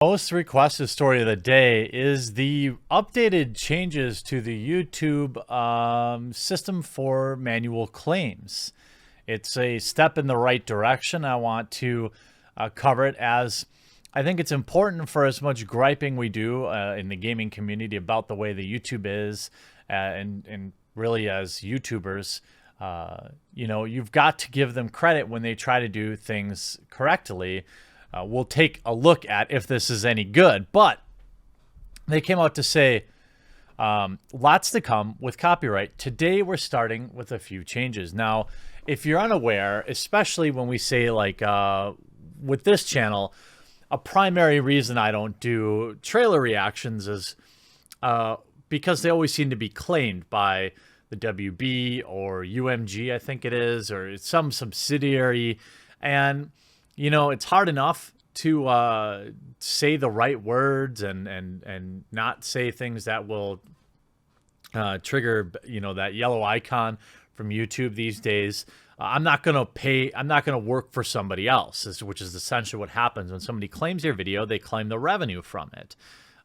Most requested story of the day is the updated changes to the YouTube system for manual claims. It's a step in the right direction. I want to cover it, as I think it's important for as much griping we do in the gaming community about the way the YouTube is, and really as YouTubers, you've got to give them credit when they try to do things correctly. We'll take a look at if this is any good, but they came out to say lots to come with copyright. Today, we're starting with a few changes. Now, if you're unaware, especially when we say with this channel, a primary reason I don't do trailer reactions is because they always seem to be claimed by the WB or UMG, I think it is, or some subsidiary. And it's hard enough to say the right words and not say things that will trigger, that yellow icon from YouTube these days. I'm not going to work for somebody else, which is essentially what happens when somebody claims your video. They claim the revenue from it.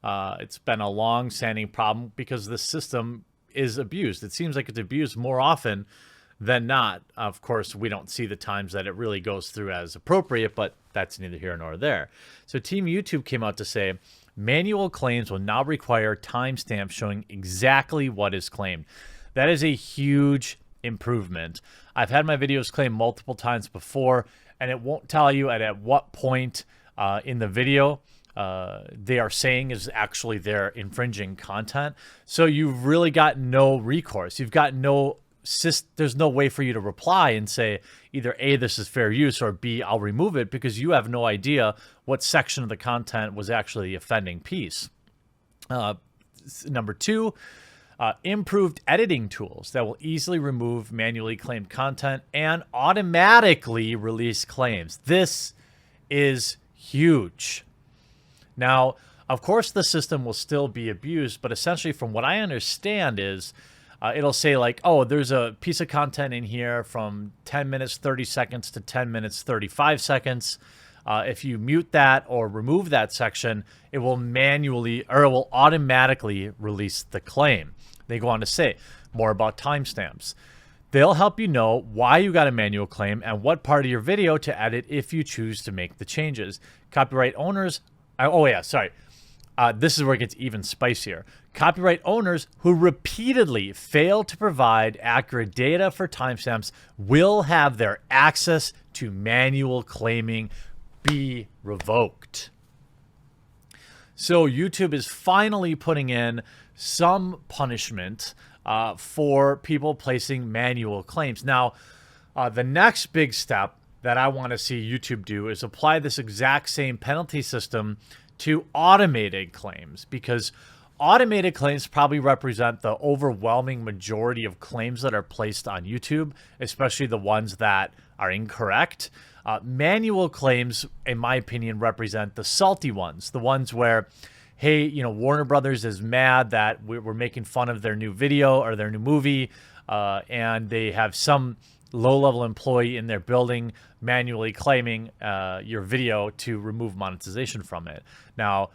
It's been a long-standing problem because the system is abused. It seems like it's abused more often than not. Of course, we don't see the times that it really goes through as appropriate, but that's neither here nor there. So Team YouTube came out to say manual claims will now require timestamps showing exactly what is claimed. That is a huge improvement. I've had my videos claimed multiple times before, and it won't tell you at what point in the video they are saying is actually their infringing content. So you've really got no recourse. You've got there's no way for you to reply and say either A, this is fair use, or B, I'll remove it, because you have no idea what section of the content was actually the offending piece. Number two, improved editing tools that will easily remove manually claimed content and automatically release claims. This is huge. Now, of course, the system will still be abused, but essentially from what I understand is it'll say there's a piece of content in here from 10 minutes, 30 seconds to 10 minutes, 35 seconds. If you mute that or remove that section, it will automatically release the claim. They go on to say more about timestamps. They'll help you know why you got a manual claim and what part of your video to edit if you choose to make the changes. Copyright owners, this is where it gets even spicier. Copyright owners who repeatedly fail to provide accurate data for timestamps will have their access to manual claiming be revoked. So YouTube is finally putting in some punishment for people placing manual claims. Now, the next big step that I want to see YouTube do is apply this exact same penalty system to automated claims, because automated claims probably represent the overwhelming majority of claims that are placed on YouTube, especially the ones that are incorrect. Manual claims, in my opinion, represent the salty ones, the ones where, hey, Warner Brothers is mad that we're making fun of their new video or their new movie, and they have some low-level employee in their building manually claiming your video to remove monetization from it. Now,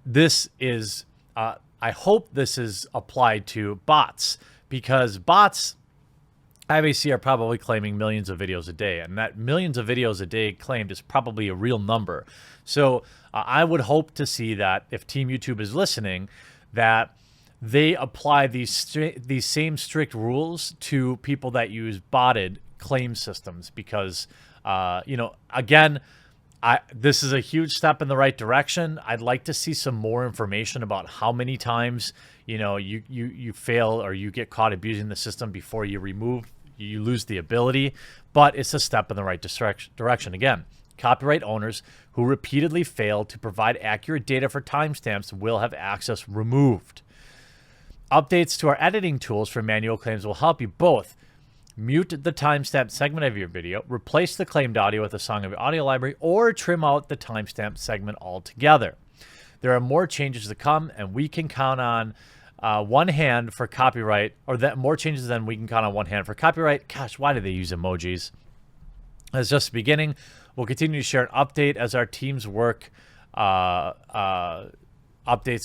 this is, I hope this is applied to bots, because bots, obviously, are probably claiming millions of videos a day, and that millions of videos a day claimed is probably a real number. So I would hope to see that if Team YouTube is listening, that they apply these same strict rules to people that use botted claim systems, because, again, this is a huge step in the right direction. I'd like to see some more information about how many times, you fail or you get caught abusing the system before you lose the ability, but it's a step in the right direction. Again, copyright owners who repeatedly fail to provide accurate data for timestamps will have access removed. Updates to our editing tools for manual claims will help you both mute the timestamp segment of your video, replace the claimed audio with a song of your audio library, or trim out the timestamp segment altogether. There are more changes to come, and we can count on one hand for copyright, or that more changes than we can count on one hand for copyright. Gosh, why do they use emojis? As just the beginning, We'll continue to share an update as our teams work, updates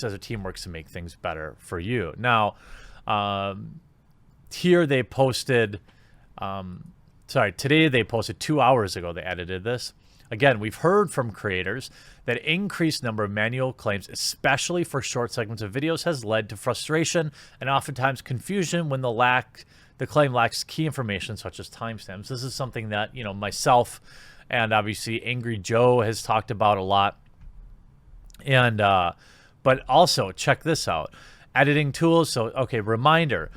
as a team works to make things better for you. Now, here they posted, today they posted 2 hours ago, they edited this. Again, we've heard from creators that increased number of manual claims, especially for short segments of videos, has led to frustration and oftentimes confusion when the claim lacks key information such as timestamps. This is something that, you know, myself and obviously Angry Joe has talked about a lot. And but also check this out. Editing tools. So, okay, reminder.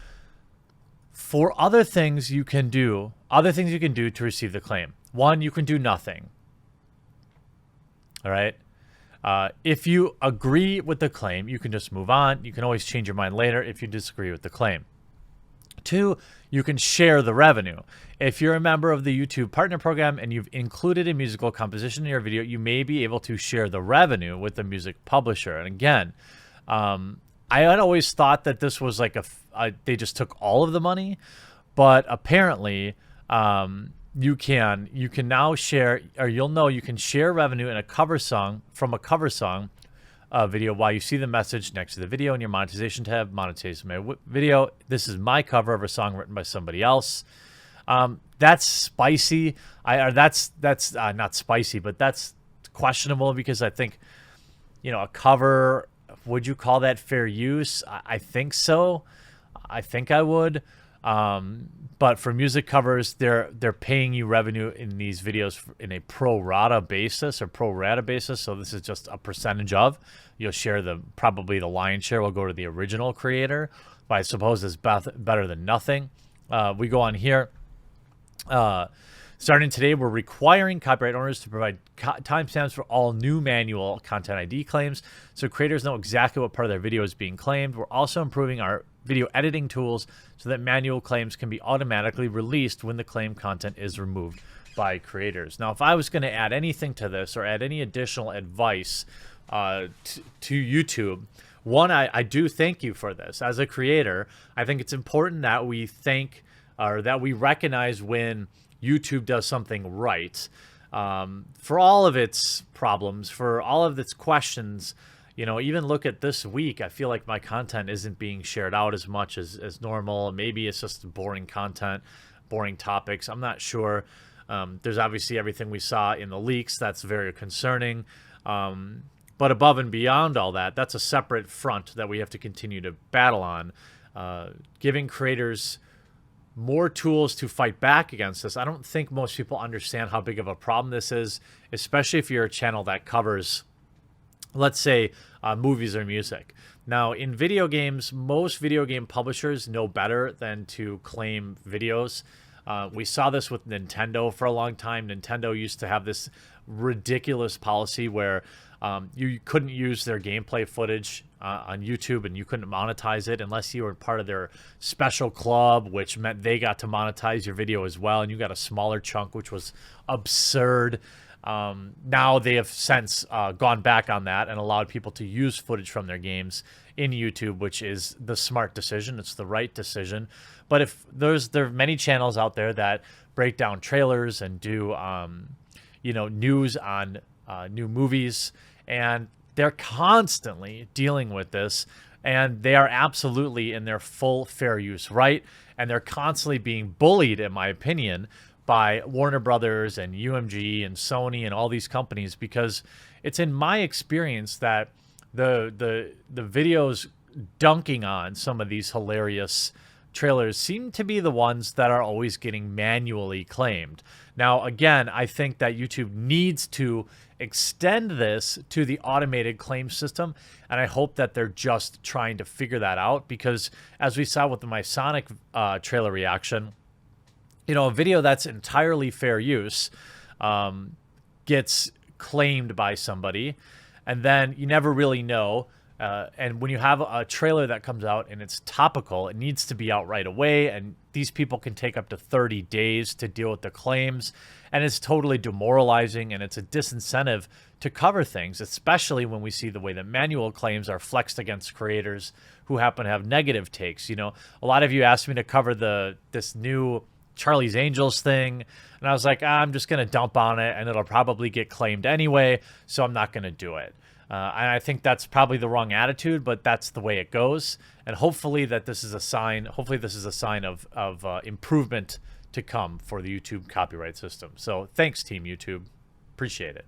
For other things you can do to receive the claim. One, you can do nothing. All right. If you agree with the claim, you can just move on. You can always change your mind later if you disagree with the claim. 2, you can share the revenue. If you're a member of the YouTube Partner Program and you've included a musical composition in your video, you may be able to share the revenue with the music publisher. And again, I had always thought that this was like they just took all of the money, but apparently you can now share, or you can share revenue in a cover song from a cover song video while you see the message next to the video in your monetization tab. Monetize my video. This is my cover of a song written by somebody else. That's spicy. That's not spicy, but that's questionable because I think, you know, a cover, would you call that fair use? I think so. I think I would. But for music covers, they're paying you revenue in these videos in a pro rata basis. So this is just a percentage of. You'll share probably the lion's share will go to the original creator, but I suppose it's better than nothing. We go on here. Starting today, we're requiring copyright owners to provide timestamps for all new manual content ID claims, so creators know exactly what part of their video is being claimed. We're also improving our video editing tools so that manual claims can be automatically released when the claim content is removed by creators. Now, if I was going to add anything to this or add any additional advice to YouTube, one, I do thank you for this. As a creator, I think it's important that we recognize when YouTube does something right. For all of its problems, for all of its questions, you know, even look at this week, I feel like my content isn't being shared out as much as normal. Maybe it's just boring content, boring topics. I'm not sure. There's obviously everything we saw in the leaks. That's very concerning. But above and beyond all that, that's a separate front that we have to continue to battle on. Giving creators more tools to fight back against this. I don't think most people understand how big of a problem this is, especially if you're a channel that covers, let's say, movies or music. Now, in video games, most video game publishers know better than to claim videos. We saw this with Nintendo for a long time. Nintendo used to have this ridiculous policy where you couldn't use their gameplay footage on YouTube, and you couldn't monetize it unless you were part of their special club, which meant they got to monetize your video as well, and you got a smaller chunk, which was absurd. Now they have since gone back on that and allowed people to use footage from their games in YouTube, which is the smart decision. It's the right decision. But if there are many channels out there that break down trailers and do news on new movies, and they're constantly dealing with this, and they are absolutely in their full fair use right, and they're constantly being bullied, in my opinion, by Warner Brothers and UMG and Sony and all these companies, because it's in my experience that the videos dunking on some of these hilarious trailers seem to be the ones that are always getting manually claimed. Now, again, I think that YouTube needs to extend this to the automated claim system, and I hope that they're just trying to figure that out, because as we saw with my Sonic trailer reaction, you know, a video that's entirely fair use gets claimed by somebody, and then you never really know. And when you have a trailer that comes out and it's topical, it needs to be out right away. And these people can take up to 30 days to deal with the claims. And it's totally demoralizing, and it's a disincentive to cover things, especially when we see the way that manual claims are flexed against creators who happen to have negative takes. You know, a lot of you asked me to cover this new Charlie's Angels thing. And I was like, I'm just going to dump on it and it'll probably get claimed anyway, so I'm not going to do it. And I think that's probably the wrong attitude, but that's the way it goes. And hopefully this is a sign of improvement to come for the YouTube copyright system. So thanks, Team YouTube. Appreciate it.